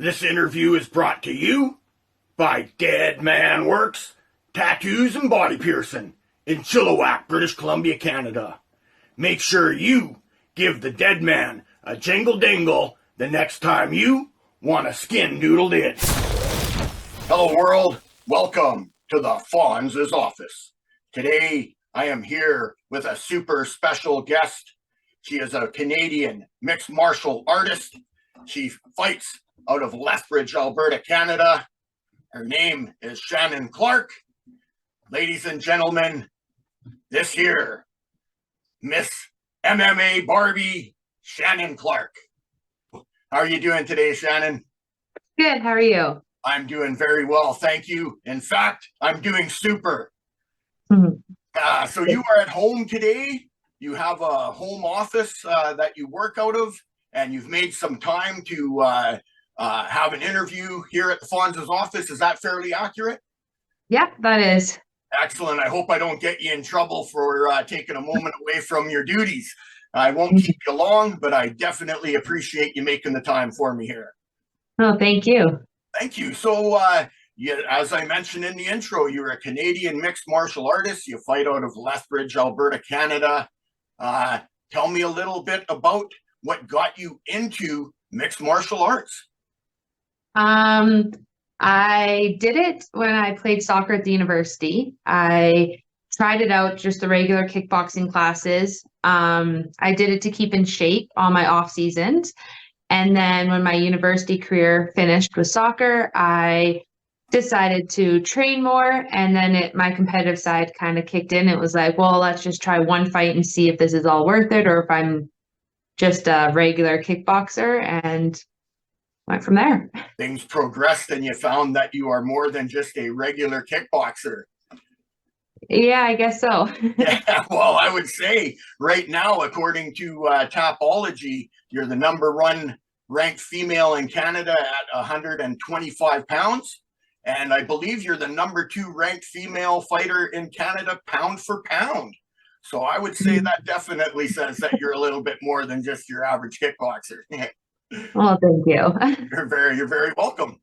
This interview is brought to you by Dead Man WORX Tattoos and Body Piercing in Chilliwack, British Columbia, Canada. Make sure you give the dead man a jingle dingle the next time you want a skin doodled in. Hello world, welcome to the Fonz's office. Today I am here with a super special guest. She is a Canadian mixed martial artist. She fights out of Lethbridge, Alberta, Canada. Her name is Shannon Clark. Ladies and gentlemen, this here, Miss MMA Barbie, Shannon Clark. How are you doing today, Shannon? Good. How are you? I'm doing very well, thank you. In fact, I'm doing super. So you are at home today. You have a home office that you work out of, and you've made some time to have an interview here at the Fonz's office. Is that fairly accurate? Yeah, that is. Excellent. I hope I don't get you in trouble for taking a moment away from your duties. I won't keep you long, but I definitely appreciate you making the time for me here. Oh, thank you. Thank you. So, as I mentioned in the intro, you're a Canadian mixed martial artist. You fight out of Lethbridge, Alberta, Canada. Tell me a little bit about what got you into mixed martial arts. I did it when I played soccer at the university. I tried it out, just the regular kickboxing classes. I did it to keep in shape on my off seasons. And then when my university career finished with soccer, I decided to train more. And then my competitive side kind of kicked in. It was like, well, let's just try one fight and see if this is all worth it, or if I'm just a regular kickboxer, and went from there. Things progressed and you found that you are more than just a regular kickboxer. Yeah, I guess so. Yeah, well, I would say right now, according to Tapology, you're the #1 ranked female in Canada at 125 pounds. And I believe you're the #2 ranked female fighter in Canada, pound for pound. So I would say that definitely says that you're a little bit more than just your average kickboxer. Well, thank you. You're very welcome.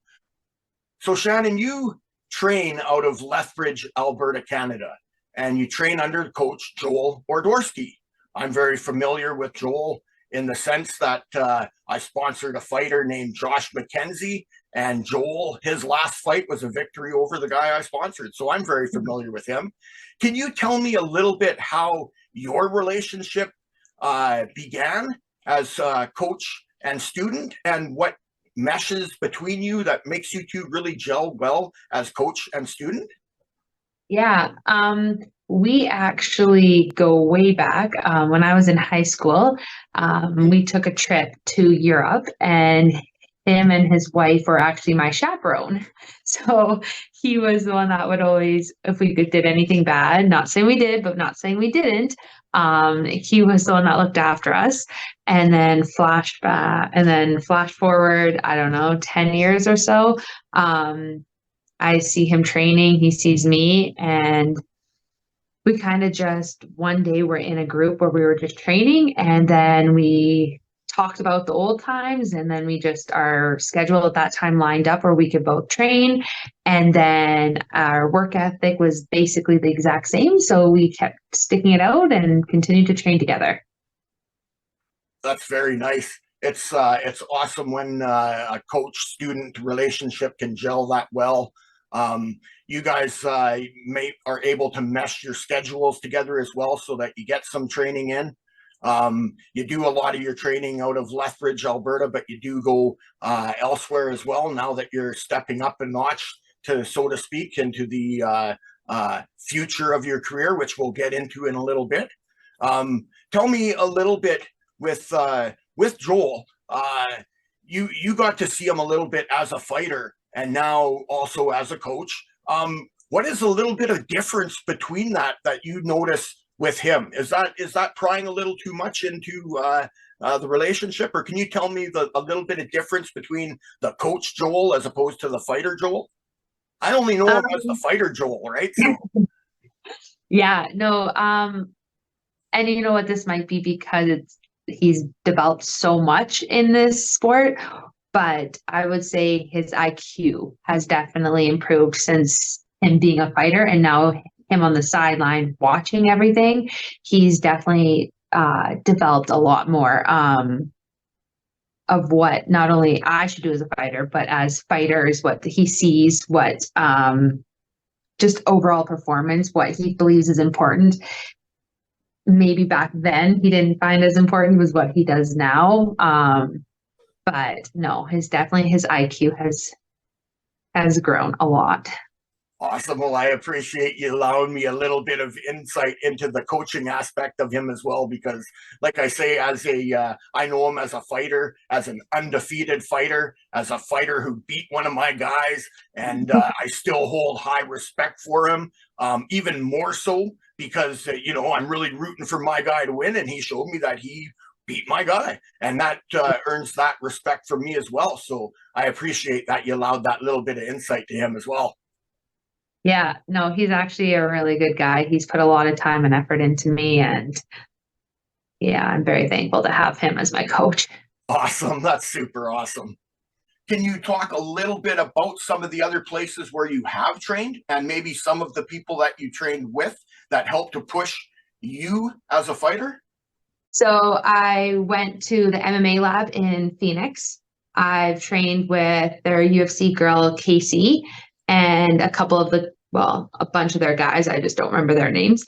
So Shannon, you train out of Lethbridge, Alberta, Canada, and you train under coach Joel Odorski. I'm very familiar with Joel in the sense that I sponsored a fighter named Josh McKenzie, and Joel, his last fight was a victory over the guy I sponsored. So I'm very familiar with him. Can you tell me a little bit how your relationship began as coach and student, and what meshes between you that makes you two really gel well as coach and student? Yeah, we actually go way back. When I was in high school, we took a trip to Europe, and him and his wife were actually my chaperone. So he was the one that would always, if we did anything bad, not saying we did, but not saying we didn't, he was the one that looked after us. And then flash forward, I don't know, 10 years or so. I see him training, he sees me, and we kind of just one day we're in a group where we were just training, and then we talked about the old times, and then we just, our schedule at that time lined up where we could both train, and then our work ethic was basically the exact same, so we kept sticking it out and continued to train together. That's very nice. It's awesome when a coach-student relationship can gel that well. You guys are able to mesh your schedules together as well, so that you get some training in. You do a lot of your training out of Lethbridge, Alberta, but you do go elsewhere as well now that you're stepping up a notch, to so to speak, into the future of your career, which we'll get into in a little bit. Tell me a little bit with Joel. You got to see him a little bit as a fighter, and now also as a coach. What is a little bit of difference between that you notice with him? Is that prying a little too much into the relationship, or can you tell me a little bit of difference between the coach Joel as opposed to the fighter Joel? I only know him as the fighter Joel, right? So. Yeah, no, and you know what, this might be because he's developed so much in this sport. but I would say his IQ has definitely improved since him being a fighter, and now him on the sideline watching everything. He's definitely developed a lot more of what not only I should do as a fighter, but as fighters, what he sees, what just overall performance, what he believes is important. Maybe back then he didn't find as important was what he does now. But no, his IQ has grown a lot. Awesome. Well, I appreciate you allowing me a little bit of insight into the coaching aspect of him as well, because like I say, I know him as a fighter, as an undefeated fighter, as a fighter who beat one of my guys, and I still hold high respect for him, even more so because, I'm really rooting for my guy to win, and he showed me that he beat my guy, and that earns that respect from me as well. So I appreciate that you allowed that little bit of insight to him as well. Yeah, no, he's actually a really good guy. He's put a lot of time and effort into me, and yeah, I'm very thankful to have him as my coach. Awesome. That's super awesome. Can you talk a little bit about some of the other places where you have trained, and maybe some of the people that you trained with that helped to push you as a fighter? So I went to the MMA lab in Phoenix. I've trained with their UFC girl, Casey, and a bunch of their guys. I just don't remember their names.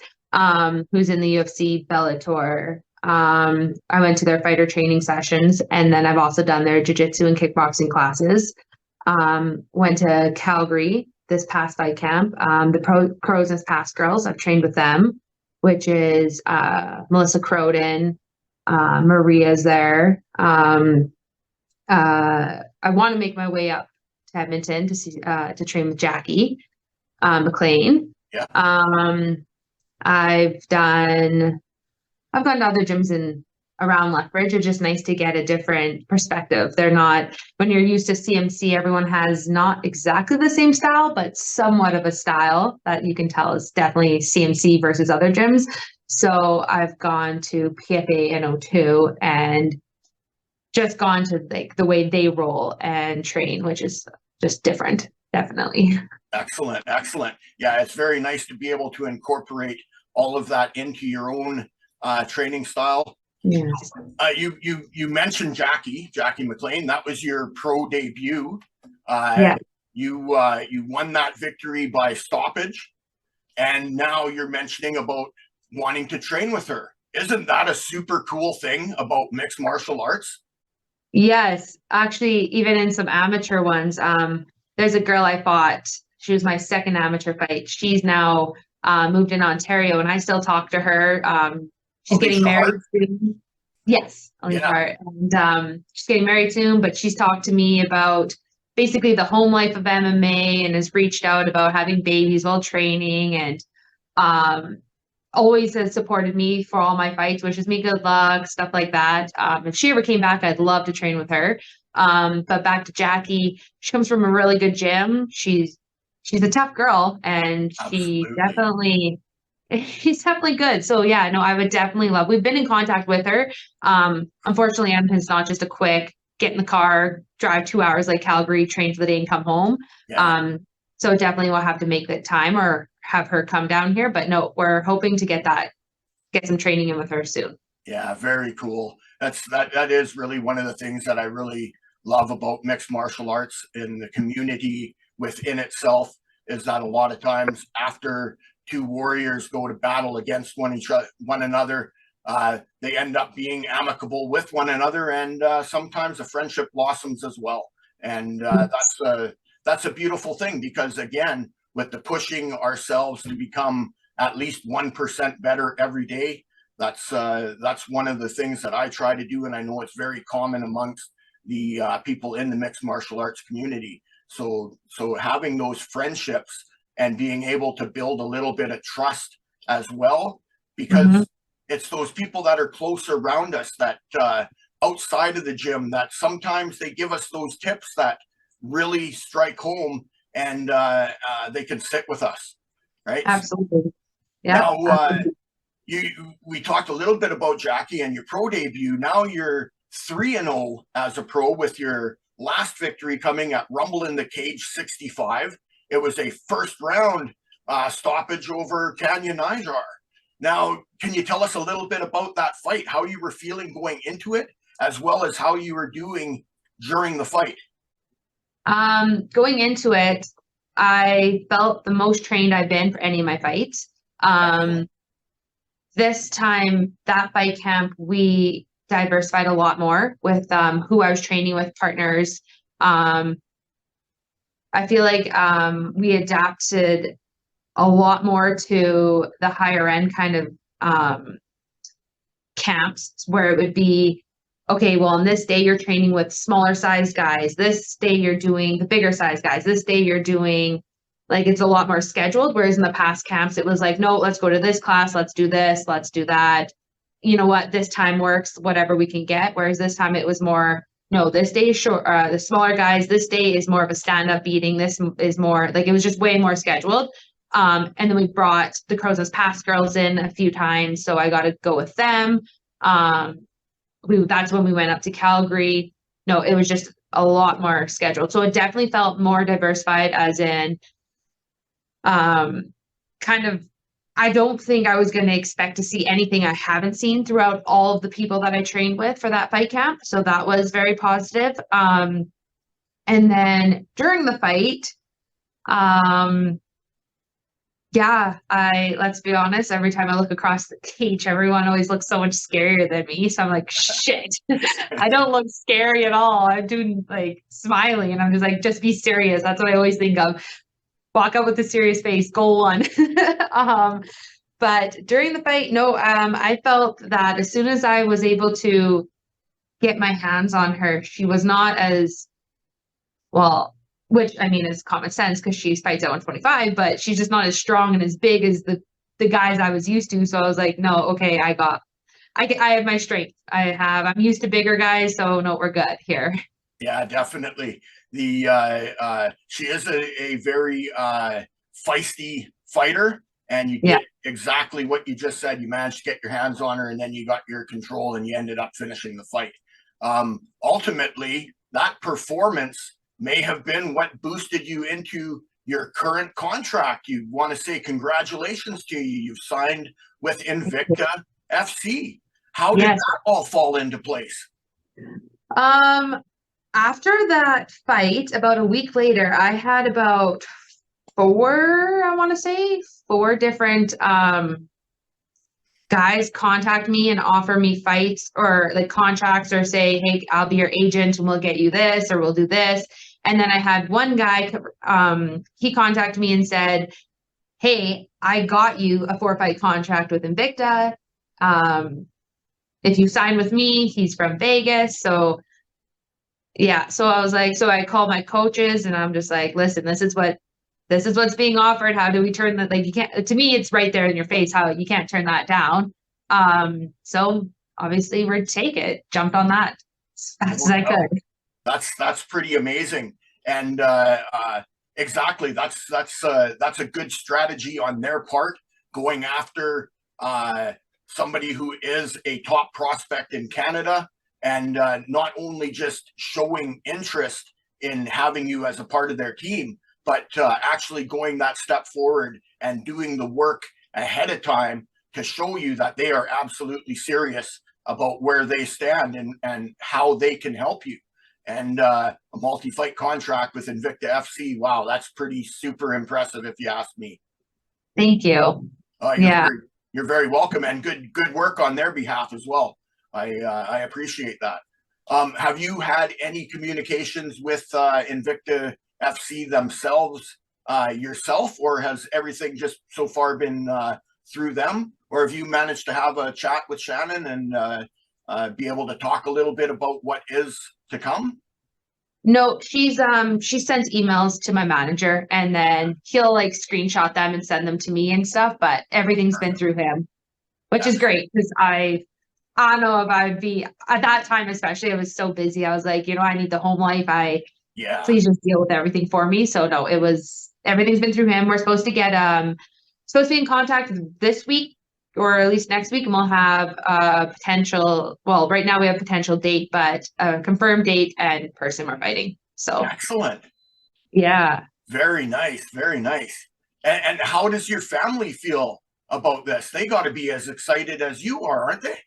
Who's in the UFC, Bellator. I went to their fighter training sessions, and then I've also done their jiu-jitsu and kickboxing classes. Went to Calgary this past fight camp. The pros and past girls, I've trained with them, which is Melissa Croden, Maria's there. I want to make my way up to Edmonton to train with Jackie McLean. Yeah. I've gone to other gyms around Lethbridge. It's just nice to get a different perspective. They're not, when you're used to CMC, everyone has not exactly the same style, but somewhat of a style that you can tell is definitely CMC versus other gyms. So I've gone to PFA and O2 and just gone to like the way they roll and train, which is just different, definitely. Excellent. Excellent. Yeah, it's very nice to be able to incorporate all of that into your own training style. Yes. You mentioned Jackie McLean. That was your pro debut. Yeah. You won that victory by stoppage, and now you're mentioning about wanting to train with her. Isn't that a super cool thing about mixed martial arts? Yes, actually, even in some amateur ones, there's a girl I fought. She was my second amateur fight. She's now moved in Ontario, and I still talk to her. She's getting married soon. Yes, Hart. And she's getting married soon, but she's talked to me about basically the home life of MMA and has reached out about having babies while training, and always has supported me for all my fights, wishes me good luck, stuff like that. If she ever came back, I'd love to train with her. But back to Jackie, she comes from a really good gym. She's a tough girl, and she's definitely good. So yeah, no, I would definitely love. We've been in contact with her. Unfortunately, Edmonton's not just a quick get in the car, drive 2 hours like Calgary, train for the day, and come home. Yeah. So definitely we'll have to make that time or have her come down here. But no, we're hoping to get some training in with her soon. Yeah, very cool. That is really one of the things that I really love about mixed martial arts in the community within itself, is that a lot of times after two warriors go to battle against one another, they end up being amicable with one another, and sometimes a friendship blossoms as well. And that's a beautiful thing, because again, with the pushing ourselves to become at least 1% better every day, that's one of the things that I try to do, and I know it's very common amongst the people in the mixed martial arts community. So having those friendships and being able to build a little bit of trust as well, because it's those people that are close around us that outside of the gym, that sometimes they give us those tips that really strike home, and they can sit with us, right? Absolutely. Yeah. Now, we talked a little bit about Jackie and your pro debut. Now you're 3-0 as a pro with your last victory coming at Rumble in the Cage 65. It was a first round stoppage over Tanya Nijar. Now, can you tell us a little bit about that fight, how you were feeling going into it, as well as how you were doing during the fight? Going into it, I felt the most trained I've been for any of my fights. This time, that fight camp, we diversified a lot more with who I was training with, partners. I feel like we adapted a lot more to the higher end kind of camps, where it would be, okay, well, on this day you're training with smaller size guys. This day you're doing the bigger size guys. This day you're doing, like, it's a lot more scheduled. Whereas in the past camps, it was like, no, let's go to this class. Let's do this. Let's do that. You know what? This time works, whatever we can get. Whereas this time it was more, no, this day is short, the smaller guys, this day is more of a stand-up beating. This is more, like, it was just way more scheduled. And then we brought the Croz's Past girls in a few times. So I got to go with them. That's when we went up to Calgary. No, it was just a lot more scheduled. So it definitely felt more diversified, as in kind of, I don't think I was going to expect to see anything I haven't seen throughout all of the people that I trained with for that fight camp. So that was very positive. And then during the fight, let's be honest, every time I look across the cage, everyone always looks so much scarier than me. So I'm like, shit, I don't look scary at all. I'm doing, like, smiling, and I'm just like, just be serious. That's what I always think of. Walk out with a serious face, goal one. But during the fight, no, I felt that as soon as I was able to get my hands on her, she was not as, well, which, I mean, is common sense because she fights at 125, but she's just not as strong and as big as the guys I was used to. So I was like, no, okay, I have my strength. I'm used to bigger guys, so no, we're good here. Yeah, definitely. She is a very feisty fighter, and you get exactly what you just said. You managed to get your hands on her, and then you got your control, and you ended up finishing the fight. Ultimately, that performance may have been what boosted you into your current contract. You want to say congratulations to you. You've signed with Invicta FC. How did that all fall into place? After that fight, about a week later, I had about four different guys contact me and offer me fights or, like, contracts, or say, hey, I'll be your agent and we'll get you this, or we'll do this. And then I had one guy, he contacted me and said, hey, I got you a 4-fight contract with Invicta. If you sign with me, he's from Vegas. So yeah, so I was like, so I called my coaches and I'm just like, listen, this is what's being offered. How do we turn that? Like, you can't, to me, it's right there in your face, how you can't turn that down. So obviously we'd take it, jumped on that as fast as I could. That's pretty amazing. And exactly, that's a good strategy on their part, going after somebody who is a top prospect in Canada, and not only just showing interest in having you as a part of their team, but actually going that step forward and doing the work ahead of time to show you that they are absolutely serious about where they stand and how they can help you. And a multi-fight contract with Invicta FC, wow, that's pretty super impressive if you ask me. Thank you. You're very welcome, and good work on their behalf as well. I appreciate that. Have you had any communications with Invicta FC themselves yourself, or has everything just so far been through them? Or have you managed to have a chat with Shannon and be able to talk a little bit about what is to come? No, she sends emails to my manager, and then he'll, like, screenshot them and send them to me and stuff, but everything's been through him, which is great, because I don't know if I'd be at that time, especially. I was so busy. I was like, I need the home life. Please just deal with everything for me. So no, everything's been through him. We're supposed to be in contact this week or at least next week, and we'll have a potential, well, right now we have potential date, but a confirmed date and person we're fighting. So Excellent. yeah. Very nice. Very nice. And how does your family feel about this? They got to be as excited as you are, aren't they?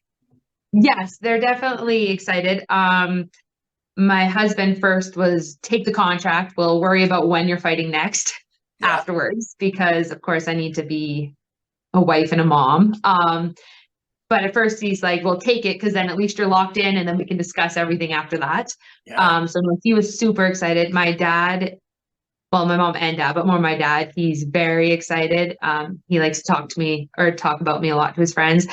Yes, they're definitely excited. My husband first was take the contract. We'll worry about when you're fighting next Yeah. afterwards, because of course I need to be a wife and a mom. But at first he's like, well, take it, because then at least you're locked in and then we can discuss everything after that. Yeah. So no, he was super excited. My dad, well, my mom and dad, but more my dad, he's very excited. He likes to talk to me or talk about me a lot to his friends.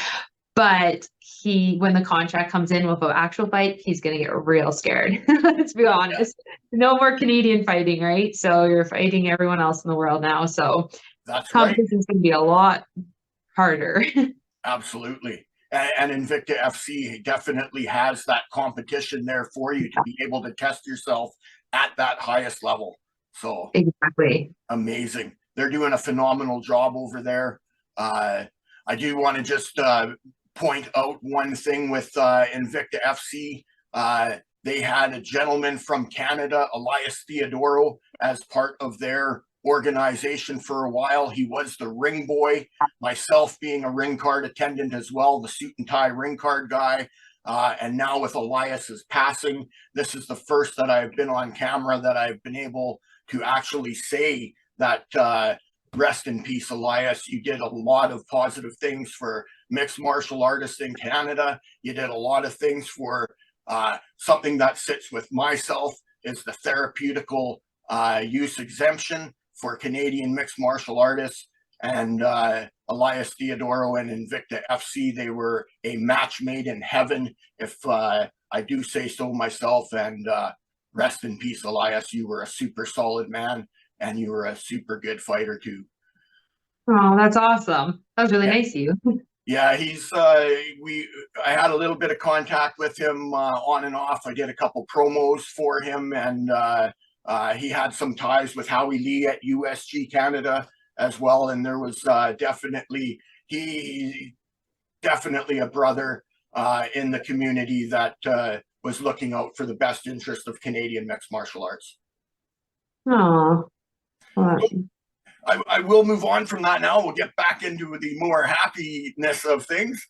But when the contract comes in with an actual fight, he's going to get real scared. Let's be honest. No more Canadian fighting, right? So you're fighting everyone else in the world now. So That's right. competition's going to be a lot harder. Absolutely. And Invicta FC definitely has that competition there for you to be able to test yourself at that highest level. So Exactly. amazing. They're doing a phenomenal job over there. I do want to just point out one thing with Invicta FC. They had a gentleman from Canada, Elias Theodoro, as part of their organization for a while. He was the ring boy, myself being a ring card attendant as well, the suit and tie ring card guy. And now with Elias's passing, this is the first that I've been on camera that I've been able to actually say that rest in peace, Elias. You did a lot of positive things for mixed martial artists in Canada. You did a lot of things for something that sits with myself is the therapeutical use exemption for Canadian mixed martial artists. And Elias Theodoro and Invicta FC, they were a match made in heaven, if I do say so myself. And rest in peace, Elias. You were a super solid man, and you were a super good fighter too. Oh, that's awesome. That was really nice of you. Yeah, I had a little bit of contact with him on and off. I did a couple promos for him, and he had some ties with Howie Lee at USG Canada as well. And there was definitely a brother in the community that was looking out for the best interest of Canadian mixed martial arts. Oh, well, I will move on from that now. We'll get back into the more happiness of things.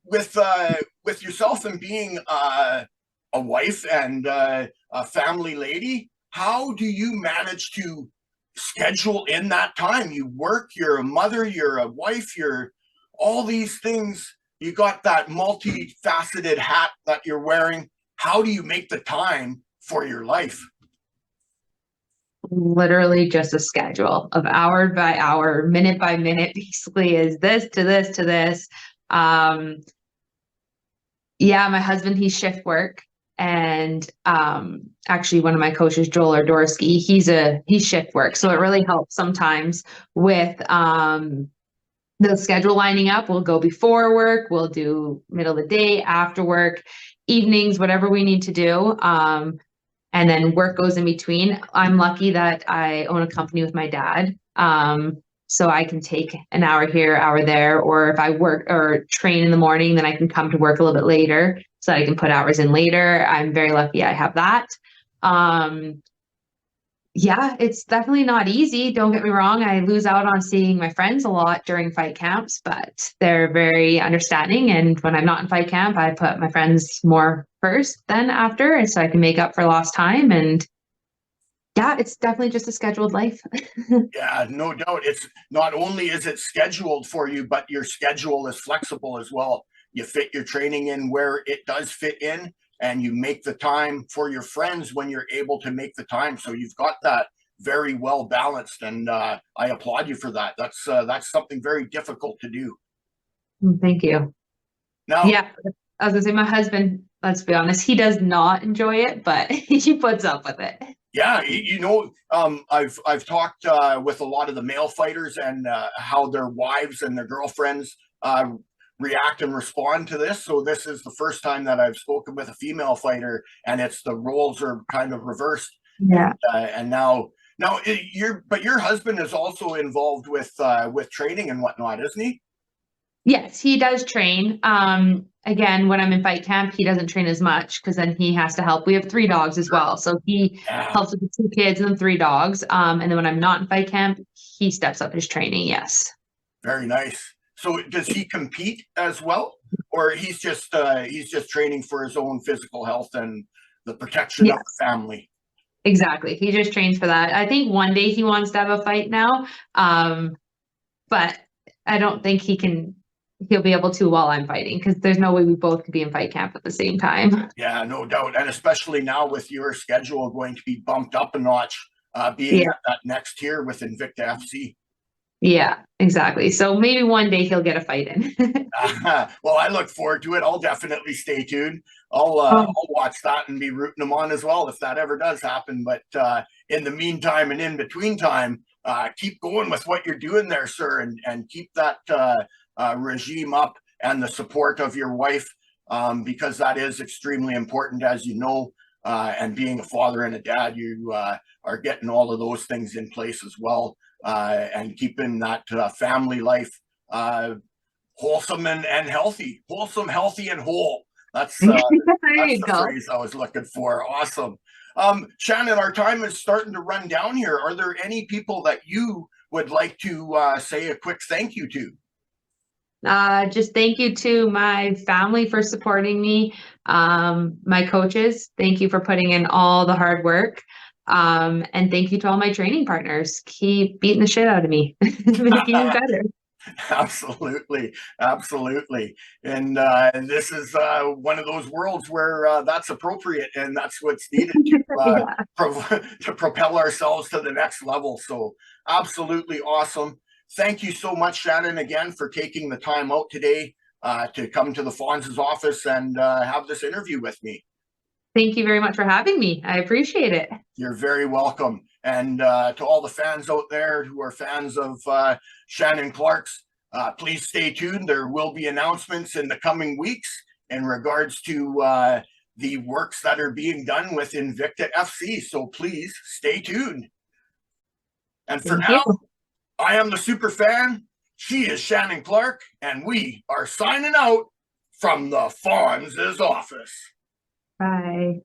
With yourself and being a wife and a family lady, how do you manage to schedule in that time? You work, you're a mother, you're a wife, you're all these things. You got that multifaceted hat that you're wearing. How do you make the time for your life? literally just a schedule of hour by hour, minute by minute, basically is this to this to this. Yeah, my husband, he's shift work. And actually one of my coaches, Joel Odorski, he's shift work. So it really helps sometimes with the schedule lining up. We'll go before work, we'll do middle of the day, after work, evenings, whatever we need to do. And then work goes in between. I'm lucky that I own a company with my dad. So I can take an hour here, hour there, or if I work or train in the morning, then I can come to work a little bit later so that I can put hours in later. I'm very lucky I have that. Yeah, it's definitely not easy. Don't get me wrong. I lose out on seeing my friends a lot during fight camps, but they're very understanding. And when I'm not in fight camp, I put my friends more first than after, and so I can make up for lost time. And yeah, it's definitely just a scheduled life. Yeah, no doubt. It's not only is it scheduled for you, but your schedule is flexible as well. You fit your training in where it does fit in, and you make the time for your friends when you're able to make the time. So you've got that very well balanced, and I applaud you for that. That's something very difficult to do. Thank you. Now, Yeah, I was gonna say my husband, let's be honest, he does not enjoy it, but he puts up with it. yeah, I've talked with a lot of the male fighters and how their wives and their girlfriends react and respond to this. So this is the first time that I've spoken with a female fighter, and it's the roles are kind of reversed. Yeah. And now your husband is also involved with training and whatnot, isn't he? Yes, he does train. Again, when I'm in fight camp, he doesn't train as much because then he has to help. We have 3 dogs as well. So he Yeah, helps with the 2 kids and the 3 dogs. And then when I'm not in fight camp, he steps up his training. Yes. very nice. So does he compete as well, or he's just training for his own physical health and the protection of Yes, the family? exactly. He just trains for that. I think one day he wants to have a fight now. But I don't think he'll be able to while I'm fighting because there's no way we both could be in fight camp at the same time. Yeah, no doubt, and especially now with your schedule going to be bumped up a notch, being Yeah. at that next tier with Invicta FC. Yeah, exactly. So maybe one day he'll get a fight in. Well, I look forward to it. I'll definitely stay tuned. Oh, I'll watch that and be rooting them on as well if that ever does happen. But in the meantime and in between time, keep going with what you're doing there, sir, and keep that regime up and the support of your wife, because that is extremely important, as you know. And being a father and a dad, you are getting all of those things in place as well, and keeping that family life wholesome and healthy. Wholesome, healthy, and whole. That's there that's you the go. phrase I was looking for. Awesome. Shannon, our time is starting to run down here. Are there any people that you would like to say a quick thank you to? Just thank you to my family for supporting me. My coaches, thank you for putting in all the hard work. And thank you to all my training partners. Keep beating the shit out of me, making me better. Absolutely, absolutely. And this is one of those worlds where that's appropriate and that's what's needed Yeah. to propel ourselves to the next level. So, absolutely awesome. Thank you so much, Shannon, again for taking the time out today to come to the Fonz's office and have this interview with me. Thank you very much for having me. I appreciate it. You're very welcome. And to all the fans out there who are fans of Shannon Clark's, please stay tuned. There will be announcements in the coming weeks in regards to the works that are being done with Invicta FC. So please stay tuned. And for Thank now, you. I am the super fan. She is Shannon Clark, and we are signing out from the Fonz's office. Bye.